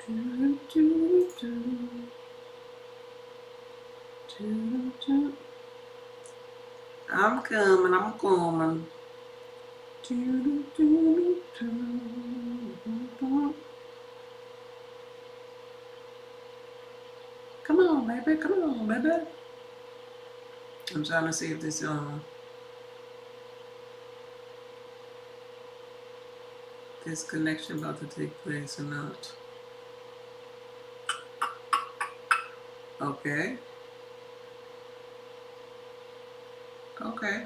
Do, do, do, do, do. I'm coming, I'm coming. Do, do, do, do. Come on, baby, come on, baby. I'm trying to see if this connection about to take place or not. Okay. Okay.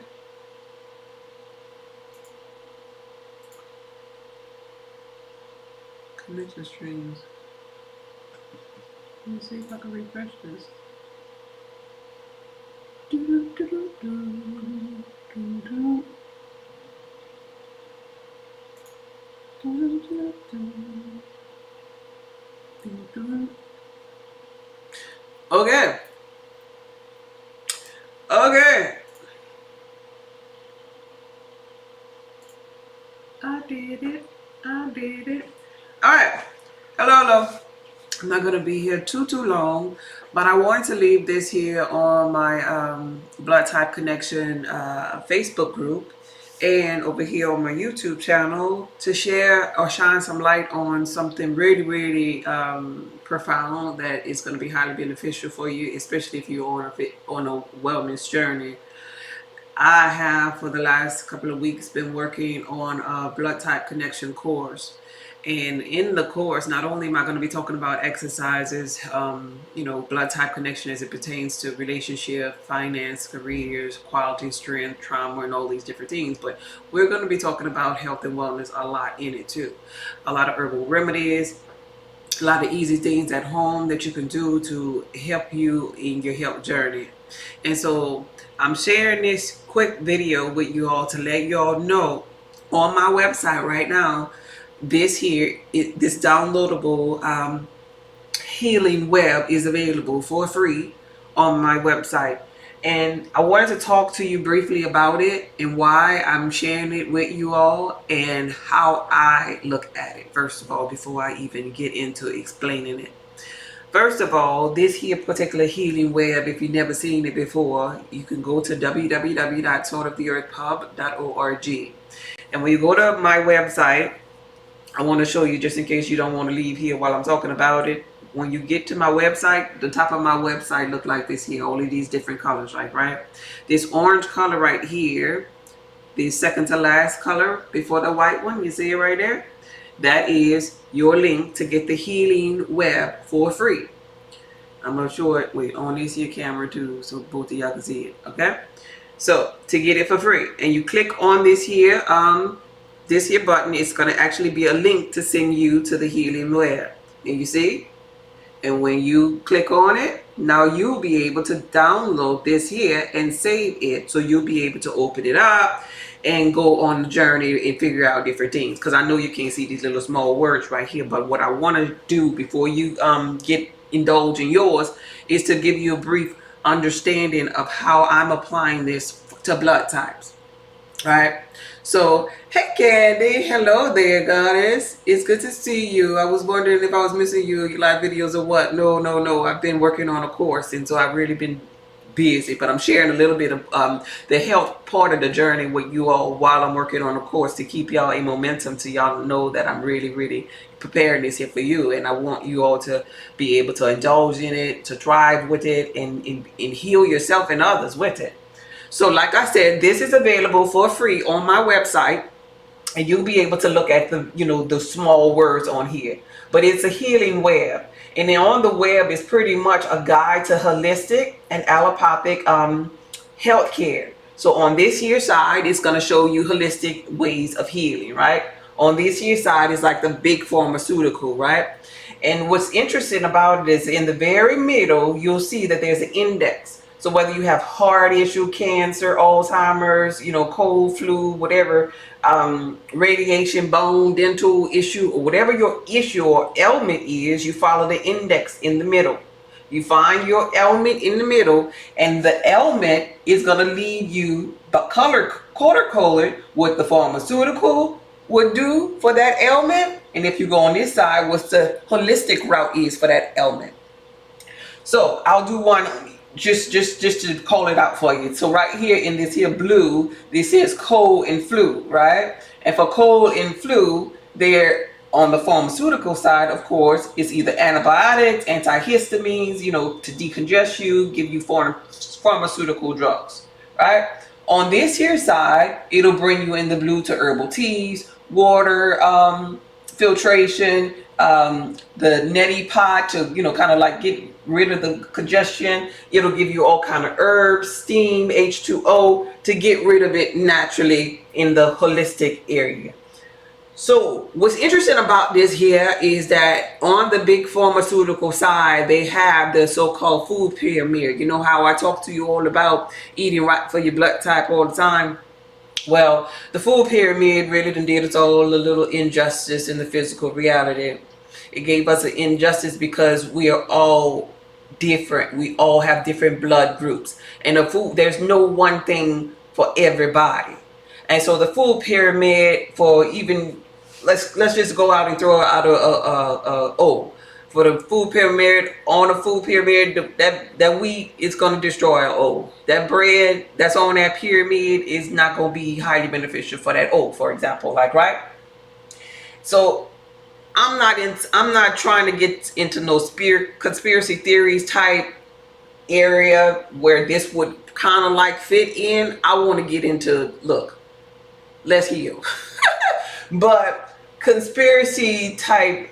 Connection streams. Let me see if I can refresh this. Do, do, do, do, do, do. Do, do, do, do, do. Okay. Okay. I did it. I did it. All right. Hello. I'm not going to be here too long, but I wanted to leave this here on my Blood Type Connection Facebook group and over here on my YouTube channel to share or shine some light on something really profound that is going to be highly beneficial for you, especially if you're on a wellness journey. I have for the last couple of weeks been working on a Blood Type Connection course. And in the course, not only am I going to be talking about exercises, blood type connection as it pertains to relationship, finance, careers, quality, strength, trauma, and all these different things, but we're going to be talking about health and wellness a lot in it too. A lot of herbal remedies, a lot of easy things at home that you can do to help you in your health journey. And so I'm sharing this quick video with you all to let you all know on my website right now, this downloadable healing web is available for free on my website. And I wanted to talk to you briefly about it and why I'm sharing it with you all and how I look at it, first of all, before I even get into explaining it. First of all, this here particular healing web, if you've never seen it before, you can go to www.saltoftheearthpub.org. And when you go to my website, I want to show you, just in case you don't want to leave here while I'm talking about it. When you get to my website, the top of my website look like this here, all of these different colors, right? This orange color right here, the second to last color before the white one, you see it right there? That is your link to get the healing web for free. I'm going to show it, wait, on this here camera too, so both of y'all can see it, okay? So, to get it for free, and you click on this here button, it's going to actually be a link to send you to the healing web. And you see? And when you click on it, now you'll be able to download this here and save it. So you'll be able to open it up and go on the journey and figure out different things. Because I know you can't see these little small words right here. But what I want to do before you indulge in yours is to give you a brief understanding of how I'm applying this to blood types. Right? So, hey Candy, hello there, goddess. It's good to see you. I was wondering if I was missing your live videos or what. No. I've been working on a course, and so I've really been busy. But I'm sharing a little bit of the health part of the journey with you all while I'm working on a course to keep y'all in momentum, so y'all know that I'm really preparing this here for you. And I want you all to be able to indulge in it, to thrive with it, and heal yourself and others with it. So like I said, this is available for free on my website, and you'll be able to look at the small words on here. But it's a healing web, and then on the web is pretty much a guide to holistic and allopathic healthcare. So on this here side, it's going to show you holistic ways of healing, right? On this here side is like the big pharmaceutical, right? And what's interesting about it is in the very middle, you'll see that there's an index. So whether you have heart issue, cancer, Alzheimer's, cold, flu, whatever, radiation, bone, dental issue, or whatever your issue or ailment is, you follow the index in the middle. You find your ailment in the middle, and the ailment is going to lead you color-coded with the pharmaceutical, would do for that ailment, and if you go on this side, what the holistic route is for that ailment. So I'll do one just to call it out for you. So right here in this here blue, this says cold and flu, right? And for cold and flu, they're on the pharmaceutical side, of course, it's either antibiotics, antihistamines, to decongest you, give you pharmaceutical drugs, right? On this here side, it'll bring you in the blue to herbal teas, water, filtration, the neti pot to, kind of like get rid of the congestion. It'll give you all kind of herbs, steam, H2O to get rid of it naturally in the holistic area. So what's interesting about this here is that on the big pharmaceutical side, they have the so-called food pyramid. You know how I talk to you all about eating right for your blood type all the time? Well, the food pyramid really did us all a little injustice in the physical reality. It gave us an injustice because we are all different. We all have different blood groups. And the food, there's no one thing for everybody. And so the food pyramid for even, let's just go out and throw out a O. For the food pyramid, on the food pyramid, that wheat is going to destroy an O. That bread that's on that pyramid is not going to be highly beneficial for that O, for example, right? So I'm not trying to get into no conspiracy theories type area where this would kind of like fit in. I want to get into, look, let's heal. But conspiracy type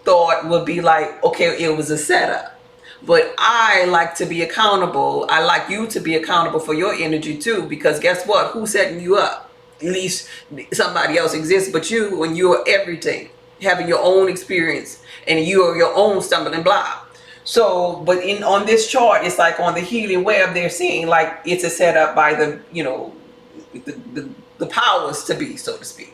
thought would be like, okay, it was a setup. But I like to be accountable. I like you to be accountable for your energy too, because guess what? Who's setting you up? At least somebody else exists but you, when you are everything, having your own experience, and you are your own stumbling block. So, but on this chart, it's like on the healing web, they're seeing like it's a setup by the, the powers to be, so to speak.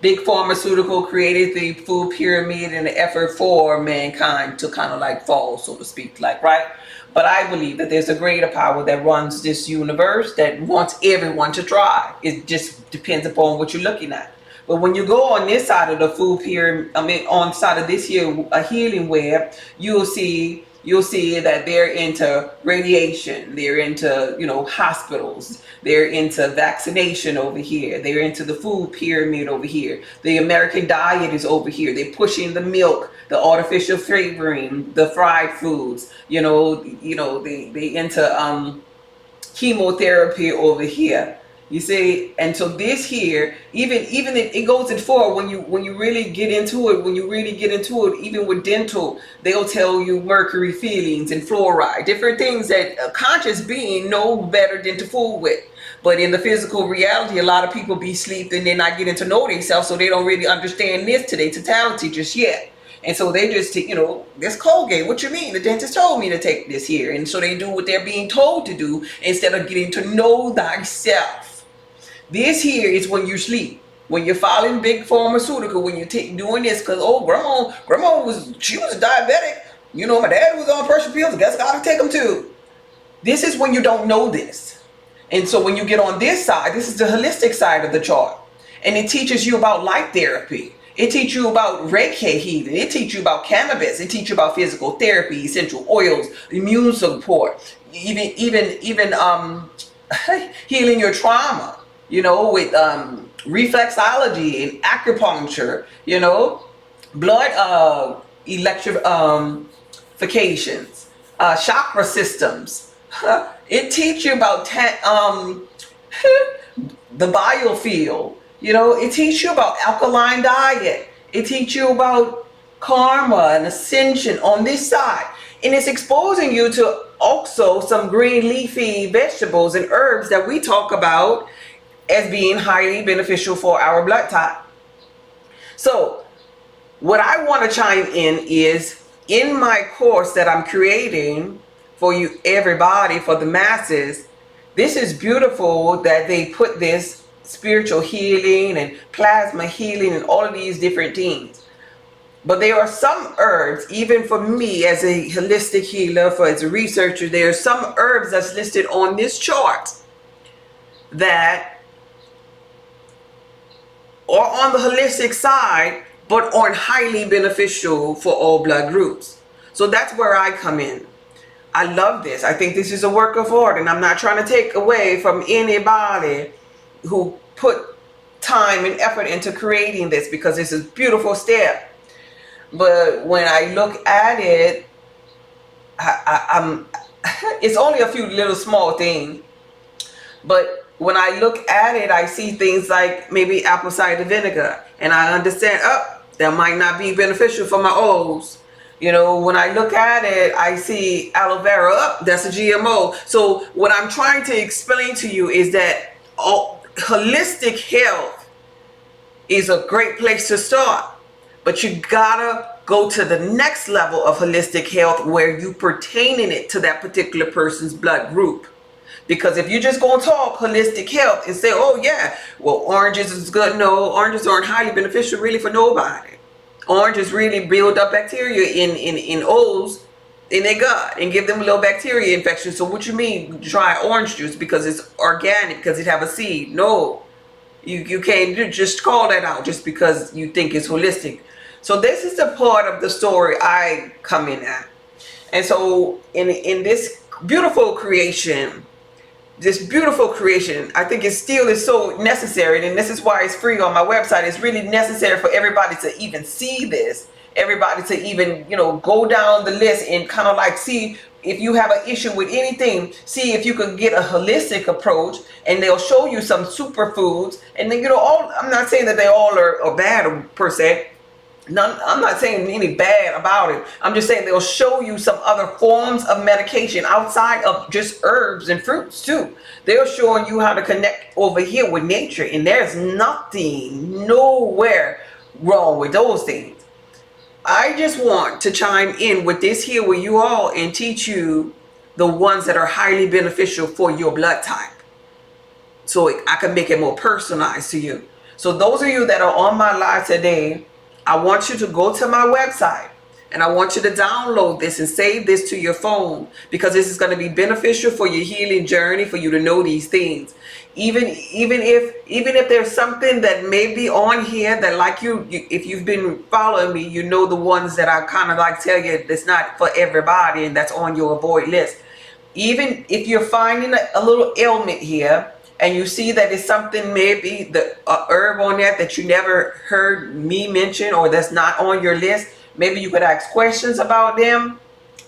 Big pharmaceutical created the food pyramid in the effort for mankind to kind of like fall, so to speak, right? But I believe that there's a greater power that runs this universe that wants everyone to try. It just depends upon what you're looking at. But when you go on this side of the food pyramid, on the side of this here, a healing web, you'll see that they're into radiation, they're into, hospitals, they're into vaccination over here, they're into the food pyramid over here, the American diet is over here, they're pushing the milk, the artificial flavoring, the fried foods, they into chemotherapy over here. You see, and so this here, even it goes in forward when you really get into it, even with dental, they'll tell you mercury fillings and fluoride, different things that a conscious being know better than to fool with. But in the physical reality, a lot of people be sleeping, they're not getting to know themselves, so they don't really understand this to their totality just yet. And so they just, this Colgate, what you mean? The dentist told me to take this here. And so they do what they're being told to do instead of getting to know thyself. This here is when you sleep, when you're following big pharmaceutical, when you're doing this, because grandma was diabetic. My dad was on pressure pills. I guess I gotta take them too. This is when you don't know this. And so when you get on this side, this is the holistic side of the chart. And it teaches you about light therapy. It teaches you about Reiki healing. It teaches you about cannabis. It teaches you about physical therapy, essential oils, immune support, even healing your trauma, with reflexology and acupuncture, blood electrifications, chakra systems. It teaches you about the biofield. It teaches you about alkaline diet. It teaches you about karma and ascension on this side. And it's exposing you to also some green leafy vegetables and herbs that we talk about as being highly beneficial for our blood type. So what I want to chime in is, in my course that I'm creating for you, everybody, for the masses, this is beautiful that they put this spiritual healing and plasma healing and all of these different things. But there are some herbs, even for me as a holistic healer, as a researcher, there are some herbs that's listed on this chart that or on the holistic side, but on highly beneficial for all blood groups. So that's where I come in. I love this. I think this is a work of art, and I'm not trying to take away from anybody who put time and effort into creating this, because this is a beautiful step. But when I look at it, I'm it's only a few little small things, but when I look at it, I see things like maybe apple cider vinegar, and I understand, that might not be beneficial for my O's. You know, when I look at it, I see aloe vera, that's a GMO. So what I'm trying to explain to you is that holistic health is a great place to start, but you gotta go to the next level of holistic health where you pertaining it to that particular person's blood group. Because if you just gonna talk holistic health and say, oh yeah, well, oranges is good, no, oranges aren't highly beneficial really for nobody. Oranges really build up bacteria in O's in their gut and give them a little bacteria infection. So what you mean try orange juice because it's organic, because it have a seed? No, you can't just call that out just because you think it's holistic. So this is the part of the story I come in at. And so in this beautiful creation, I think it still is so necessary, and this is why it's free on my website. It's really necessary for everybody to even see this, everybody to even, go down the list and kind of like see if you have an issue with anything, see if you could get a holistic approach, and they'll show you some superfoods. And then, I'm not saying that they all are bad per se. None, I'm not saying any bad about it. I'm just saying they'll show you some other forms of medication outside of just herbs and fruits too. They're showing you how to connect over here with nature, and there's nowhere wrong with those things. I just want to chime in with this here with you all and teach you the ones that are highly beneficial for your blood type, so I can make it more personalized to you. So those of you that are on my live today, I want you to go to my website, and I want you to download this and save this to your phone, because this is going to be beneficial for your healing journey, for you to know these things. Even if there's something that may be on here that, like if you've been following me, you know the ones that I kind of like tell you that's not for everybody and that's on your avoid list. Even if you're finding a little ailment here, and you see that it's something, maybe the herb on there that you never heard me mention, or that's not on your list, maybe you could ask questions about them.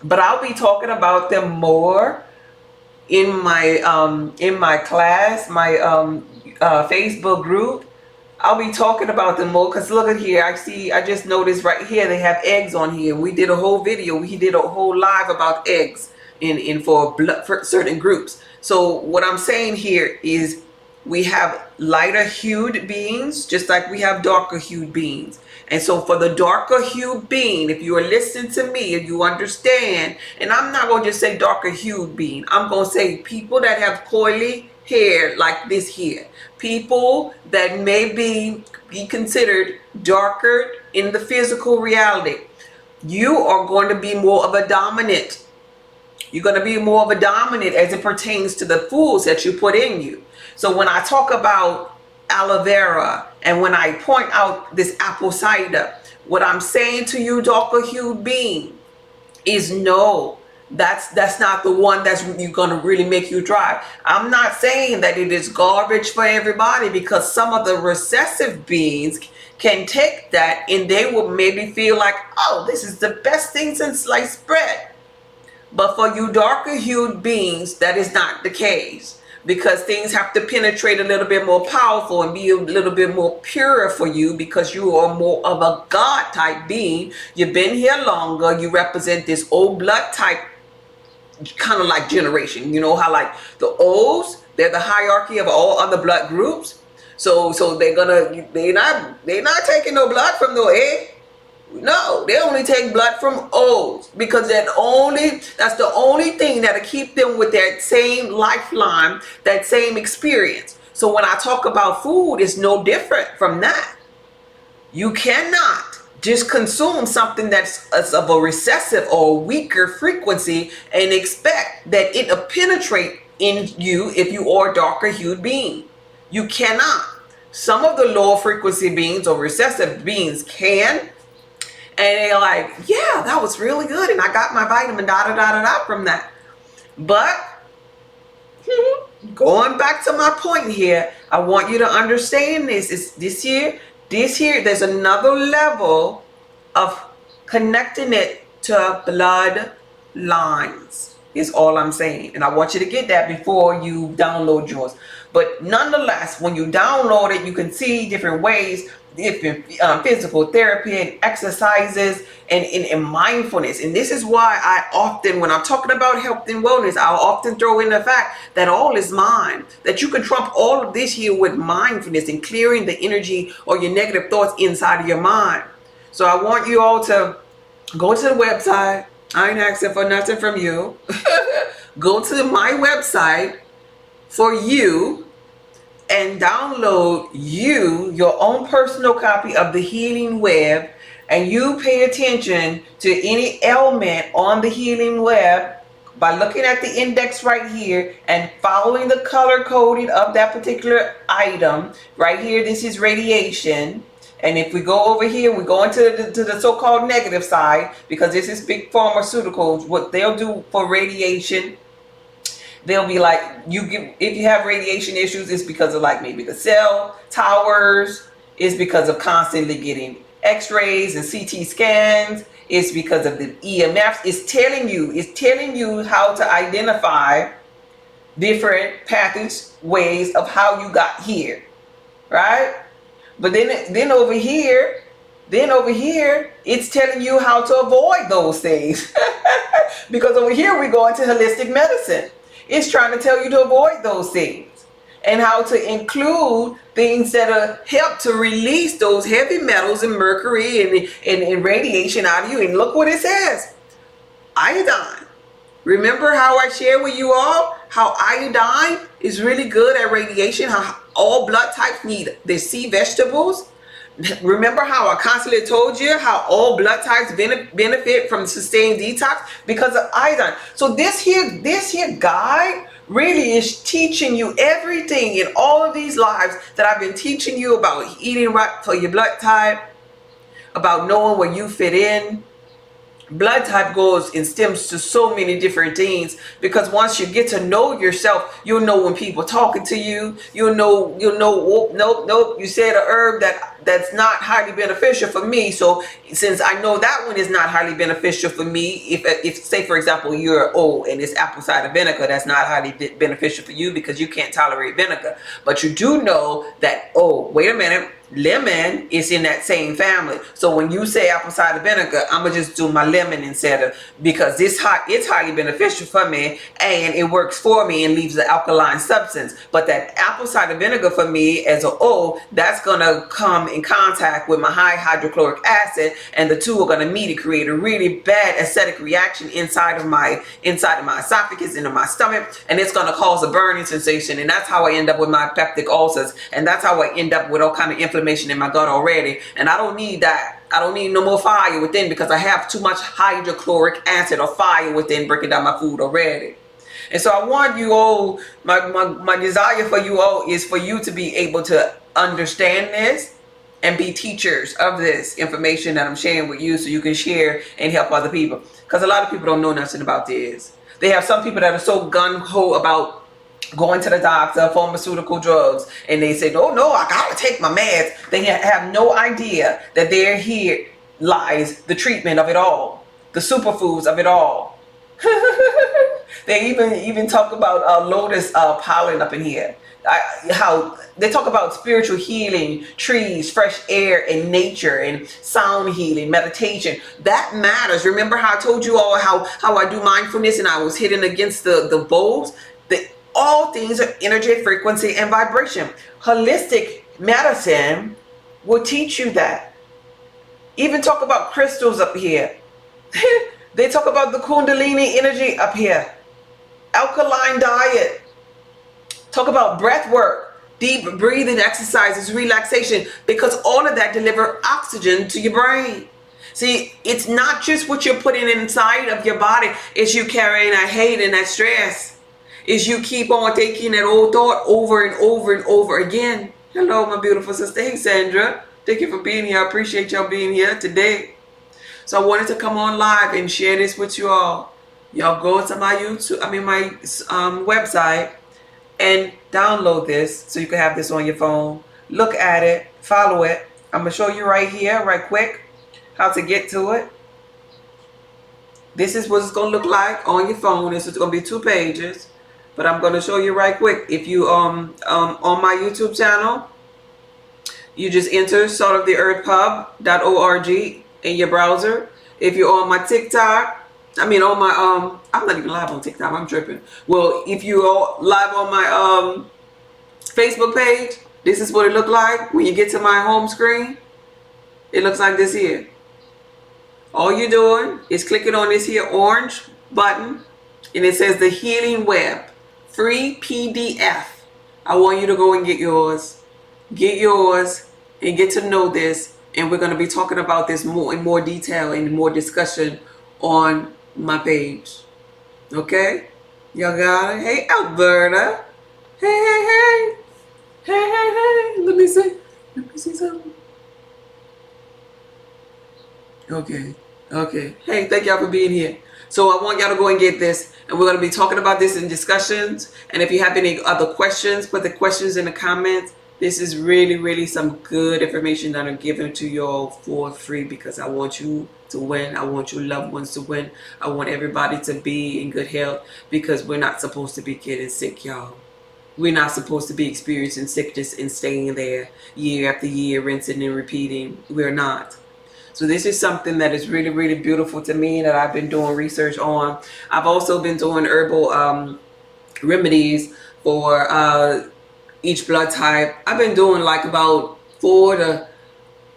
But I'll be talking about them more in my class, my Facebook group. I'll be talking about them more, because look at here, I just noticed right here they have eggs on here. We did a whole video, we did a whole live about eggs for certain groups. So what I'm saying here is we have lighter hued beings, just like we have darker hued beings. And so for the darker hued being, if you are listening to me and you understand, and I'm not going to just say darker hued being, I'm going to say people that have coily hair like this here, people that may be considered darker in the physical reality. You are going to be more of a dominant. You're going to be more of a dominant as it pertains to the foods that you put in you. So when I talk about aloe vera, and when I point out this apple cider, what I'm saying to you, darker hued being, is no, that's not the one that's going to really make you dry. I'm not saying that it is garbage for everybody, because some of the recessive beings can take that and they will maybe feel like, oh, this is the best thing since sliced bread. But for you darker hued beings, that is not the case, because things have to penetrate a little bit more powerful and be a little bit more pure for you, because you are more of a God type being. You've been here longer. You represent this old blood type kind of like generation. You know how like the O's, they're the hierarchy of all other blood groups. So they're not taking no blood from no A. No, they only take blood from O's, because that's the only thing that'll keep them with that same lifeline, that same experience. So when I talk about food, it's no different from that. You cannot just consume something that's of a recessive or weaker frequency and expect that it'll penetrate in you if you are a darker hued being. You cannot. Some of the low frequency beings or recessive beings can, and they're like, yeah, that was really good, and I got my vitamin da da da da da from that. But going back to my point here, I want you to understand this is this here, there's another level of connecting it to blood lines is all I'm saying. And I want you to get that before you download yours. But nonetheless, when you download it, you can see different ways, different physical therapy and exercises and mindfulness. And this is why I often, when I'm talking about health and wellness, I'll often throw in the fact that all is mind, that you can trump all of this here with mindfulness and clearing the energy or your negative thoughts inside of your mind. So I want you all to go to the website. I ain't asking for nothing from you. Go to my website for you and download your own personal copy of the Healing Web, and you pay attention to any ailment on the Healing Web by looking at the index right here and following the color coding of that particular item. Right here, this is radiation. And if we go over here, we go into the so-called negative side, because this is big pharmaceuticals. What they'll do for radiation, they'll be like, if you have radiation issues, it's because of like maybe the cell towers, it's because of constantly getting x-rays and CT scans, it's because of the EMFs. It's telling you how to identify different ways of how you got here, right? But then over here, it's telling you how to avoid those things. Because over here we go into holistic medicine. It's trying to tell you to avoid those things and how to include things that help to release those heavy metals and mercury and radiation out of you. And look what it says. Iodine. Remember how I shared with you all how iodine is really good at radiation, how all blood types need their sea vegetables. Remember how I constantly told you how all blood types benefit from sustained detox because of iodine. So this here guide really is teaching you everything in all of these lives that I've been teaching you about eating right for your blood type, about knowing where you fit in. Blood type goes and stems to so many different things, because once you get to know yourself, you'll know when people talking to you. You'll know, oh, nope, you said a herb that's not highly beneficial for me. So since I know that one is not highly beneficial for me, if say for example you're and it's apple cider vinegar, that's not highly beneficial for you because you can't tolerate vinegar. But you do know that, wait a minute, lemon is in that same family. So when you say apple cider vinegar, I'm gonna just do my lemon instead of, because it's highly beneficial for me and it works for me and leaves the alkaline substance. But that apple cider vinegar for me as that's gonna come in contact with my high hydrochloric acid, and the two are gonna meet and create a really bad acidic reaction inside of my esophagus, into my stomach, and it's gonna cause a burning sensation. And that's how I end up with my peptic ulcers, and that's how I end up with all kind of inflammation in my gut already. And I don't need that. I don't need no more fire within, because I have too much hydrochloric acid or fire within breaking down my food already. And so I want you all, my desire for you all is for you to be able to understand this and be teachers of this information that I'm sharing with you, so you can share and help other people. Because a lot of people don't know nothing about this. They have some people that are so gung-ho about going to the doctor, pharmaceutical drugs, and they say, oh no, I gotta take my meds. They have no idea that here lies the treatment of it all, the superfoods of it all. They even talk about lotus pollen up in here. How they talk about spiritual healing, trees, fresh air, and nature, and sound healing, meditation. That matters. Remember how I told you all how I do mindfulness and I was hitting against the bowls? All things are energy, frequency, and vibration. Holistic medicine will teach you that. Even talk about crystals up here. They talk about the Kundalini energy up here. Alkaline diet. Talk about breath work, deep breathing exercises, relaxation, because all of that deliver oxygen to your brain. See, it's not just what you're putting inside of your body. It's you carrying that hate and that stress. Is you keep on taking that old thought over and over and over again. Hello, my beautiful sister. Hey, Sandra. Thank you for being here. I appreciate y'all being here today. So I wanted to come on live and share this with you all. Y'all go to my YouTube, my website, and download this so you can have this on your phone. Look at it, follow it. I'm gonna show you right here, right quick, how to get to it. This is what it's gonna look like on your phone. This is gonna be 2 pages, but I'm gonna show you right quick. If you on my YouTube channel, you just enter saltoftheearthpub.org in your browser. If you're on my TikTok, I'm not even live on TikTok, I'm tripping. Well, if you're live on my Facebook page, this is what it looked like when you get to my home screen. It looks like this here. All you're doing is clicking on this here orange button, and it says the Healing Web free PDF. I want you to go and get yours. Get yours and get to know this, and we're going to be talking about this more in more detail and more discussion on my page. Okay? Y'all got it? Hey, Alberta. Hey. Let me see something. Okay. Hey, thank y'all for being here. So I want y'all to go and get this, and we're going to be talking about this in discussions. And if you have any other questions, put the questions in the comments. This is really some good information that I'm giving to y'all for free, because I want you to win. I want your loved ones to win. I want everybody to be in good health, because we're not supposed to be getting sick, y'all. We're not supposed to be experiencing sickness and staying there year after year, rinsing and repeating. We're not. So this is something that is really beautiful to me, that I've been doing research on. I've also been doing herbal remedies for each blood type. I've been doing like about 4 to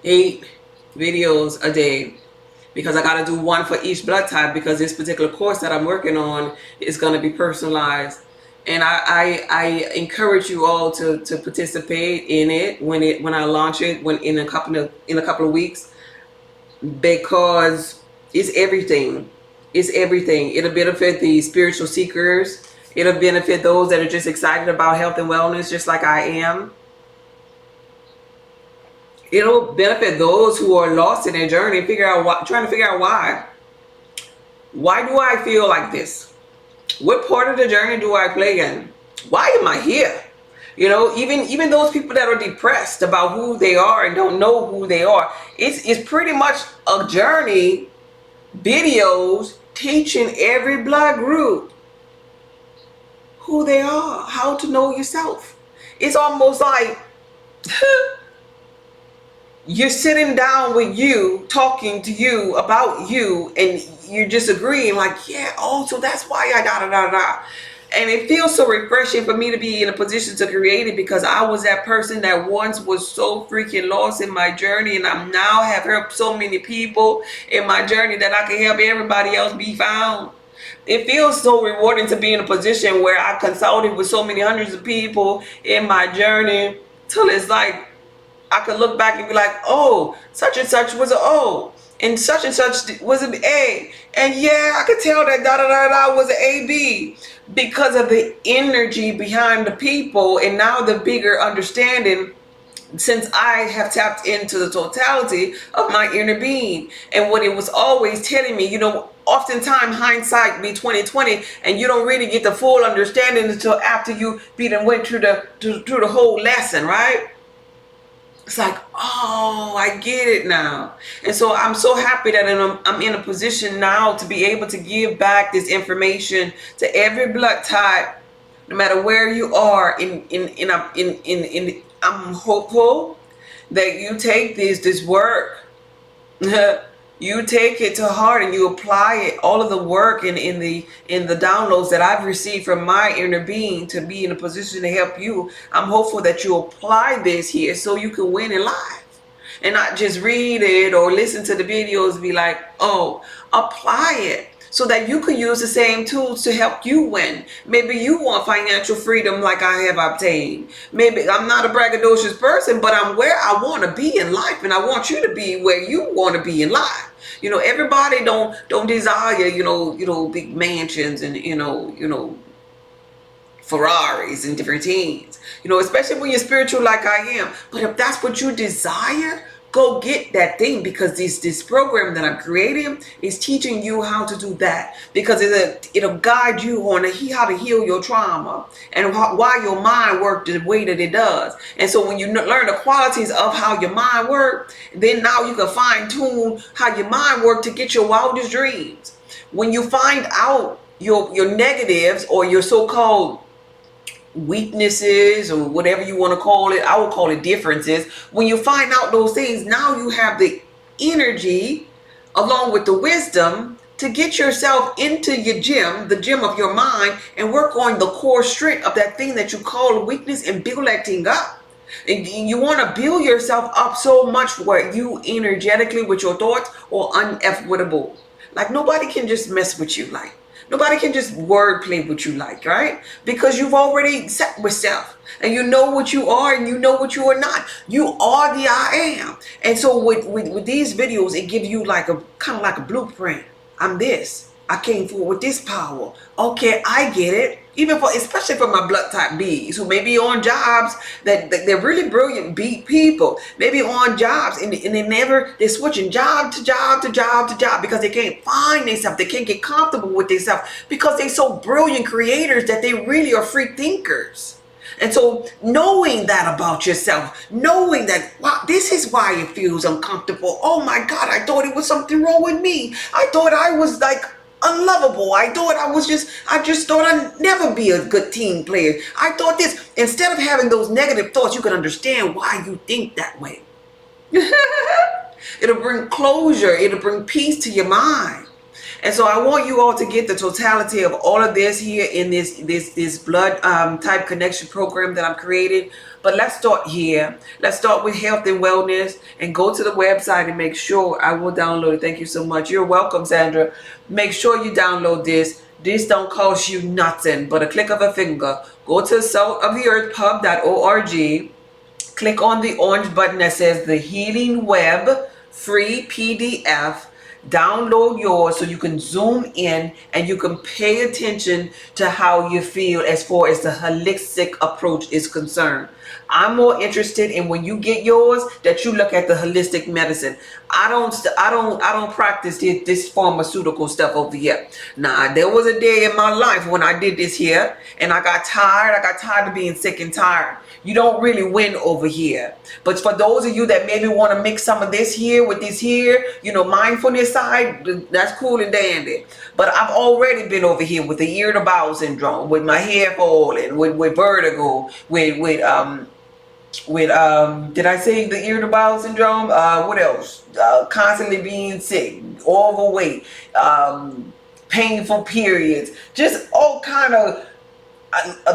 8 videos a day, because I got to do one for each blood type, because this particular course that I'm working on is going to be personalized. And I encourage you all to participate in it when I launch it in a couple of weeks, because it's everything. It'll benefit the spiritual seekers. It'll benefit those that are just excited about health and wellness, just like I am. It'll benefit those who are lost in their journey, trying to figure out why. Why do I feel like this? What part of the journey do I play in? Why am I here? Even those people that are depressed about who they are and don't know who they are, it's pretty much a journey. Videos teaching every blood group who they are, how to know yourself. It's almost like you're sitting down with you, talking to you about you, and you're just agreeing like, yeah, oh, so that's why I da. And it feels so refreshing for me to be in a position to create it, because I was that person that once was so freaking lost in my journey, and I now have helped so many people in my journey that I can help everybody else be found. It feels so rewarding to be in a position where I consulted with so many hundreds of people in my journey, till it's like I could look back and be like, oh, such and such was an O, and such was an A, and yeah, I could tell that da was an AB, because of the energy behind the people, and now the bigger understanding, since I have tapped into the totality of my inner being. And what it was always telling me, oftentimes hindsight be 20/20, and you don't really get the full understanding until after you went through the whole lesson, right? It's like, oh, I get it now. And so I'm so happy that I'm in a position now to be able to give back this information to every blood type, no matter where you are. I'm hopeful that you take this work. You take it to heart and you apply it, all of the work in the downloads that I've received from my inner being, to be in a position to help you. I'm hopeful that you apply this here so you can win in life, and not just read it or listen to the videos and be like, oh. Apply it so that you can use the same tools to help you win. Maybe you want financial freedom like I have obtained. Maybe I'm not a braggadocious person, but I'm where I want to be in life, and I want you to be where you want to be in life. Everybody don't desire, big mansions and, Ferraris and different things, you know, especially when you're spiritual like I am. But if that's what you desire, go get that thing, because this program that I'm creating is teaching you how to do that, because it'll guide you on how to heal your trauma and why your mind works the way that it does. And so when you learn the qualities of how your mind works, then now you can fine tune how your mind works to get your wildest dreams. When you find out your negatives or your so-called weaknesses or whatever you want to call it, I will call it differences. When you find out those things, now you have the energy along with the wisdom to get yourself into your gym, the gym of your mind, and work on the core strength of that thing that you call weakness and build that thing up. And you want to build yourself up so much where you energetically with your thoughts are unavoidable. Like nobody can just mess with you. Like nobody can just wordplay with you, like, right? Because you've already set with self, and you know what you are and you know what you are not. You are the I am. And so with these videos, it gives you like a kind of like a blueprint. I'm this. I came forward with this power. Okay, I get it. Even especially for my blood type Bs who may be on jobs that they're really brilliant people, maybe on jobs and they're switching job to job to job to job because they can't find themselves. They can't get comfortable with themselves because they're so brilliant creators that they really are free thinkers. And so knowing that about yourself, knowing that, wow, this is why it feels uncomfortable. Oh my God, I thought it was something wrong with me. I thought I was like unlovable. I just thought I'd never be a good team player. I thought this. Instead of having those negative thoughts, you can understand why you think that way. It'll bring closure. It'll bring peace to your mind. And so I want you all to get the totality of all of this here in this blood type connection program that I'm creating. But let's start here. Let's start with health and wellness, and go to the website and make sure I will download it. Thank you so much. You're welcome, Sandra. Make sure you download this. This don't cost you nothing but a click of a finger. Go to saltoftheearthpub.org. Click on the orange button that says the Healing Web free PDF. Download yours so you can zoom in and you can pay attention to how you feel as far as the holistic approach is concerned. I'm more interested in when you get yours that you look at the holistic medicine. I don't practice this pharmaceutical stuff over here. Now, there was a day in my life when I did this here and I got tired. I got tired of being sick and tired. You don't really win over here. But for those of you that maybe want to mix some of this here with this here, you know, mindfulness side, that's cool and dandy. But I've already been over here with the irritable bowel syndrome, with my hair falling, with vertigo, with did I say the irritable bowel syndrome? What else? Constantly being sick, overweight, painful periods, just all kind of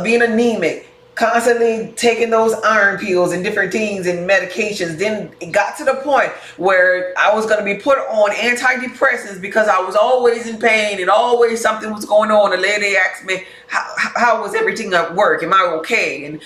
being anemic, constantly taking those iron pills and different things and medications. Then it got to the point where I was going to be put on antidepressants because I was always in pain and always something was going on. The lady asked me, how was everything at work? Am I okay? And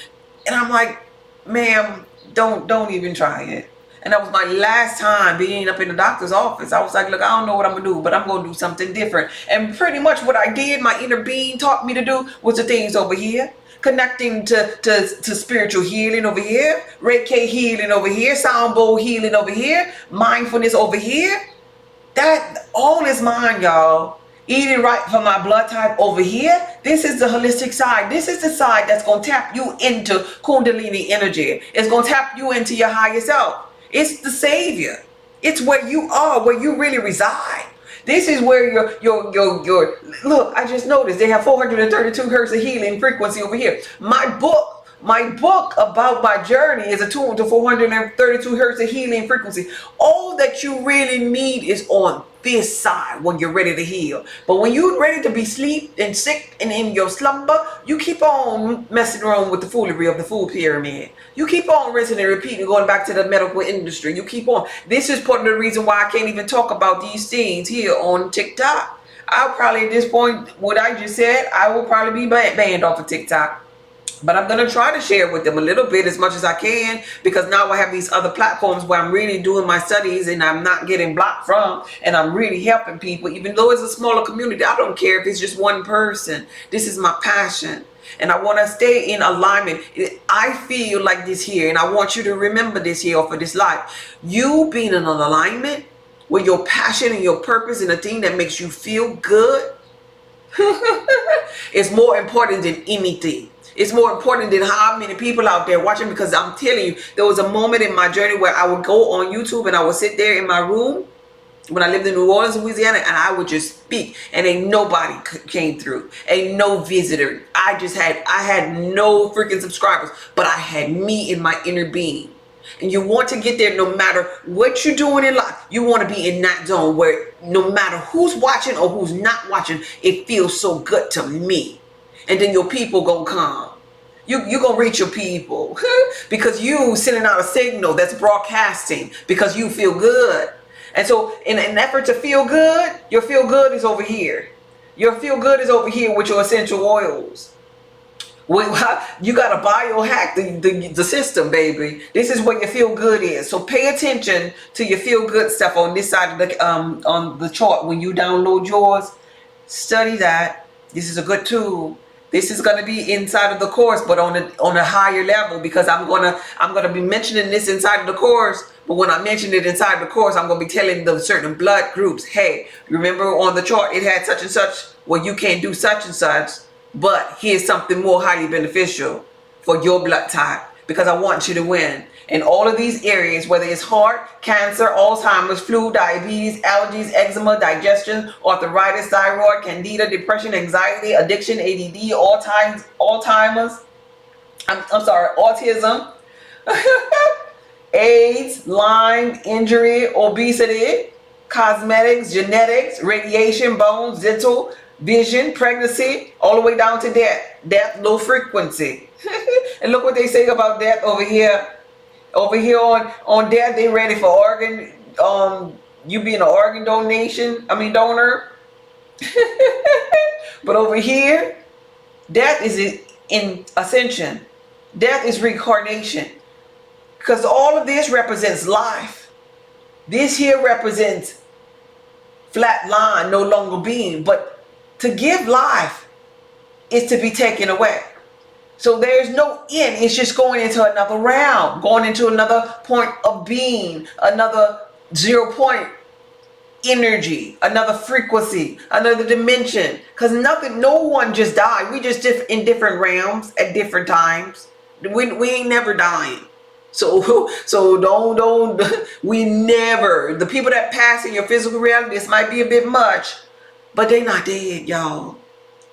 I'm like, ma'am, don't even try it. And that was my last time being up in the doctor's office. I was like, look, I don't know what I'm going to do, but I'm going to do something different. And pretty much what I did, my inner being taught me to do was the things over here. Connecting to spiritual healing over here, Reiki healing over here, sound bowl healing over here, mindfulness over here. That all is mine, y'all. Eating right for my blood type over here. This is the holistic side. This is the side that's going to tap you into Kundalini energy. It's going to tap you into your higher self. It's the savior. It's where you are, where you really reside. This is where your look, I just noticed they have 432 hertz of healing frequency over here. My book about my journey is attuned to 432 hertz of healing frequency. All that you really need is on this side when you're ready to heal. But when you're ready to be asleep and sick and in your slumber, you keep on messing around with the foolery of the food pyramid. You keep on rinsing and repeating, going back to the medical industry. You keep on. This is part of the reason why I can't even talk about these things here on TikTok. I'll probably at this point, what I just said, I will probably be banned off of TikTok. But I'm going to try to share with them a little bit as much as I can, because now I have these other platforms where I'm really doing my studies and I'm not getting blocked from, and I'm really helping people. Even though it's a smaller community, I don't care if it's just one person. This is my passion. And I want to stay in alignment. I feel like this here, and I want you to remember this here for this life. You being in an alignment with your passion and your purpose and the thing that makes you feel good is more important than anything. It's more important than how many people out there watching, because I'm telling you, there was a moment in my journey where I would go on YouTube and I would sit there in my room when I lived in New Orleans, Louisiana, and I would just speak, and ain't nobody came through, ain't no visitor. I had no freaking subscribers, but I had me in my inner being. And you want to get there no matter what you're doing in life. You want to be in that zone where no matter who's watching or who's not watching, it feels so good to me. And then your people gonna come. You gonna reach your people because you sending out a signal that's broadcasting because you feel good. And so in an effort to feel good, your feel good is over here. Your feel good is over here with your essential oils. You got to biohack the system, baby. This is what your feel good is. So pay attention to your feel good stuff on this side of the on the chart when you download yours. Study that. This is a good tool. This is going to be inside of the course, but on a higher level, because I'm gonna be mentioning this inside of the course. But when I mention it inside the course, I'm gonna be telling the certain blood groups, hey, remember on the chart it had such and such. Well, you can't do such and such. But here's something more highly beneficial for your blood type, because I want you to win in all of these areas, whether it's heart, cancer, Alzheimer's, flu, diabetes, allergies, eczema, digestion, arthritis, thyroid, candida, depression, anxiety, addiction, ADD, Alzheimer's, autism, AIDS, Lyme, injury, obesity, cosmetics, genetics, radiation, bones, dental, vision, pregnancy, all the way down to death, low frequency. And look what they say about death over here. Over here on death, they ready for organ, you being an organ donor. But over here, death is in ascension. Death is reincarnation. Because all of this represents life. This here represents flat line, no longer being, but to give life is to be taken away. So there's no end. It's just going into another realm, going into another point of being, another 0 point energy, another frequency, another dimension. Because no one just died. We just in different realms at different times. We ain't never dying. So don't we never. The people that pass in your physical reality, this might be a bit much, but they're not dead, y'all.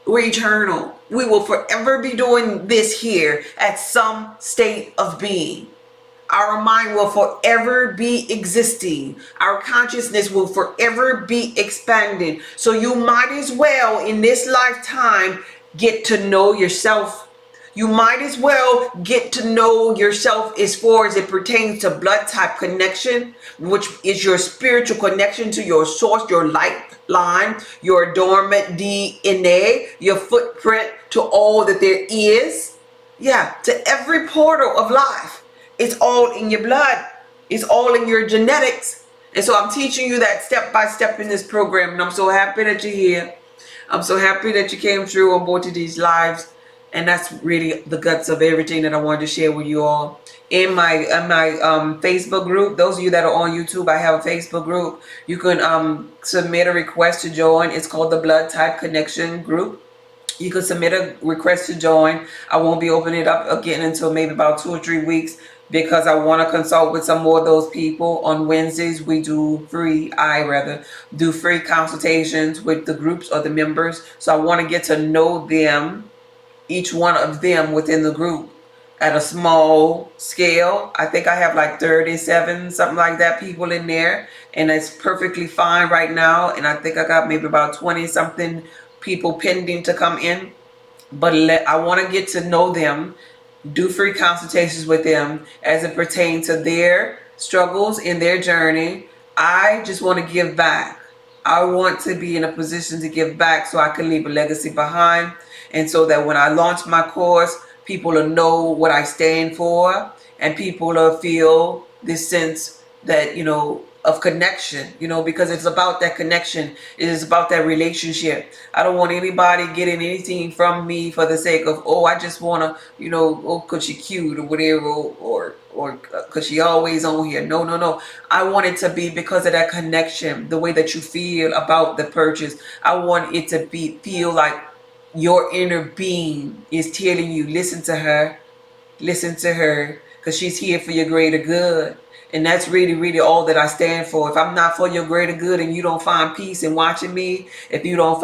We're eternal. We will forever be doing this here at some state of being. Our mind will forever be existing. Our consciousness will forever be expanding. So you might as well in this lifetime get to know yourself. You might as well get to know yourself as far as it pertains to blood type connection, which is your spiritual connection to your source, your lifeline, your dormant DNA, your footprint to all that there is. Yeah, to every portal of life. It's all in your blood. It's all in your genetics. And so I'm teaching you that step by step in this program. And I'm so happy that you're here. I'm so happy that you came through on both of these lives. And that's really the guts of everything that I wanted to share with you all. In my Facebook group, those of you that are on YouTube, I have a Facebook group. You can submit a request to join. It's called the Blood Type Connection Group. You can submit a request to join. I won't be opening it up again until maybe about 2 or 3 weeks, because I want to consult with some more of those people. On Wednesdays, I do free consultations with the groups or the members. So I want to get to know them, each one of them within the group at a small scale. I think I have like 37, something like that, people in there. And it's perfectly fine right now. And I think I got maybe about 20 something people pending to come in. But I want to get to know them, do free consultations with them as it pertains to their struggles in their journey. I just want to give back. I want to be in a position to give back so I can leave a legacy behind. And so that when I launch my course, people will know what I stand for, and people will feel this sense that, of connection, you know, because it's about that connection. It is about that relationship. I don't want anybody getting anything from me for the sake of, oh, I just want to, you know, oh, cause she cute or whatever, or cause she always on here. No, no, no. I want it to be because of that connection, the way that you feel about the purchase. I want it to feel like your inner being is telling you, listen to her, because she's here for your greater good. And that's really, really all that I stand for. If I'm not for your greater good and you don't find peace in watching me, if you don't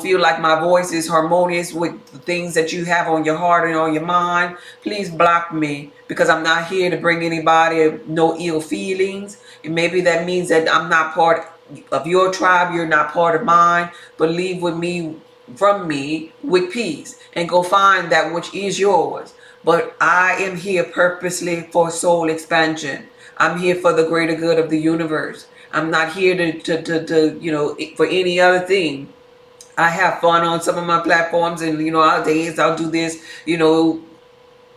feel like my voice is harmonious with the things that you have on your heart and on your mind, please block me, because I'm not here to bring anybody no ill feelings. And maybe that means that I'm not part of your tribe, you're not part of mine, but leave with me, from me, with peace, and go find that which is yours. But I am here purposely for soul expansion. I'm here for the greater good of the universe. I'm not here to you know, for any other thing. I have fun on some of my platforms, and you know, I'll do this, you know,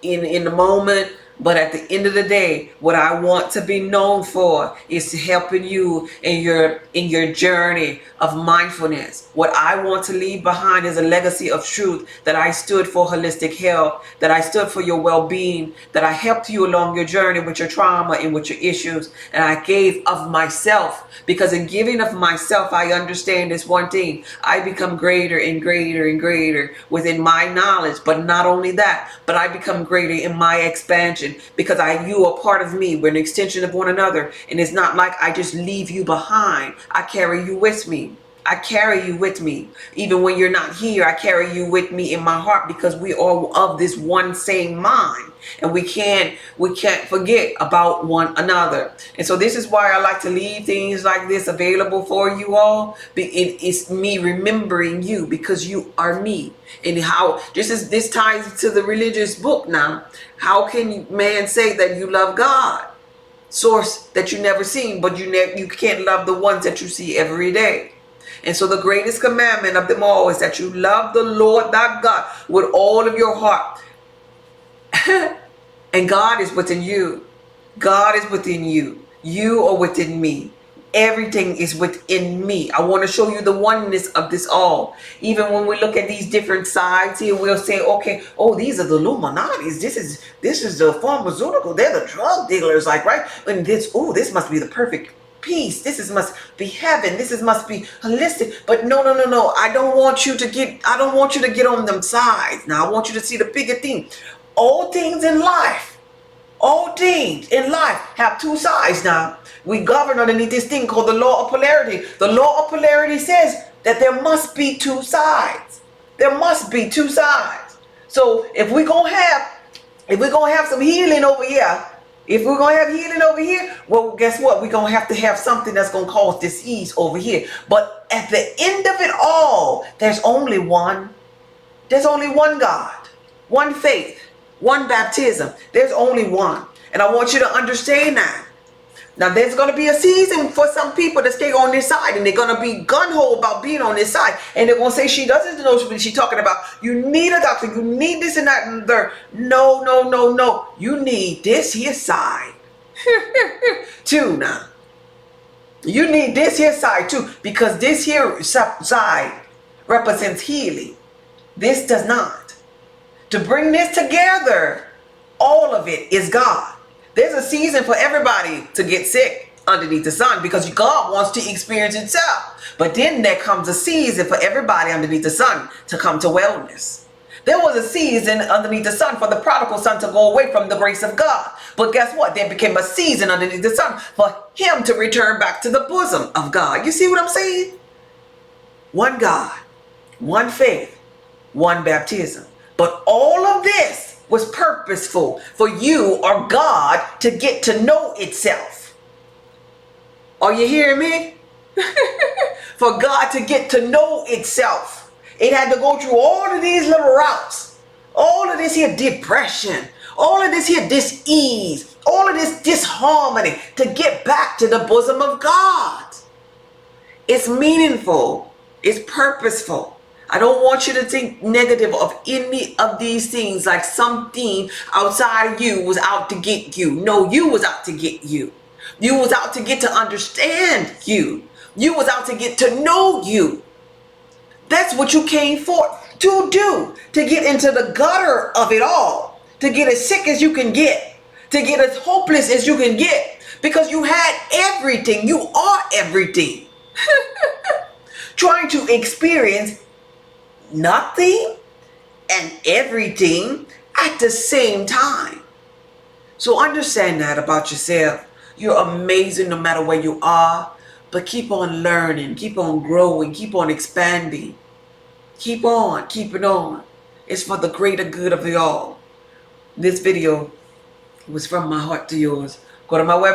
in the moment. But at the end of the day, what I want to be known for is helping you in your journey of mindfulness. What I want to leave behind is a legacy of truth, that I stood for holistic health, that I stood for your well-being, that I helped you along your journey with your trauma and with your issues, and I gave of myself. Because in giving of myself, I understand this one thing: I become greater and greater and greater within my knowledge. But not only that, but I become greater in my expansion, because you are part of me. We're an extension of one another. And it's not like I just leave you behind. I carry you with me. I carry you with me. Even when you're not here, I carry you with me in my heart, because we are of this one same mind. And we can't forget about one another. And so this is why I like to leave things like this available for you all. It's me remembering you, because you are me. And how this ties to the religious book now. How can man say that you love God, source that you never seen, but you can't love the ones that you see every day? And so the greatest commandment of them all is that you love the Lord thy God with all of your heart. And God is within you. God is within you. You are within me. Everything is within me. I want to show you the oneness of this all. Even when we look at these different sides here, we'll say, okay, oh, these are the Illuminatis. This is the pharmaceutical. They're the drug dealers, like, right? And this must be the perfect peace. Must be heaven. Must be holistic. But no. I don't want you to get on them sides. Now I want you to see the bigger thing. All things in life have two sides. Now we govern underneath this thing called the law of polarity. The law of polarity says that there must be two sides. There must be two sides. So if we're gonna have some healing over here, well, guess what? We're going to have something that's going to cause disease over here. But at the end of it all, there's only one God, one faith, one baptism. There's only one. And I want you to understand that. Now, there's going to be a season for some people to stay on this side, and they're going to be gun-ho about being on this side. And they're going to say, she doesn't know what she's talking about. You need a doctor. You need this and that and there. No. You need this here side too now. You need this here side too, because this here side represents healing. This does not. To bring this together, all of it is God. There's a season for everybody to get sick underneath the sun, because God wants to experience itself. But then there comes a season for everybody underneath the sun to come to wellness. There was a season underneath the sun for the prodigal son to go away from the grace of God. But guess what? There became a season underneath the sun for him to return back to the bosom of God. You see what I'm saying? One God, one faith, one baptism. But all of this was purposeful for you or God to get to know itself. Are you hearing me? For God to get to know itself, it had to go through all of these little routes, all of this here depression, all of this here dis-ease, all of this disharmony to get back to the bosom of God. It's meaningful. It's purposeful. I don't want you to think negative of any of these things, like something outside of you was out to get you. No, you was out to get you. You was out to get to understand you. You was out to get to know you. That's what you came for to do. To get into the gutter of it all. To get as sick as you can get. To get as hopeless as you can get. Because you had everything. You are everything. Trying to experience nothing and everything at the same time. So understand that about yourself. You're amazing no matter where you are. But keep on learning. Keep on growing. Keep on expanding. Keep on. Keep it on. It's for the greater good of you all. This video was from my heart to yours. Go to my website.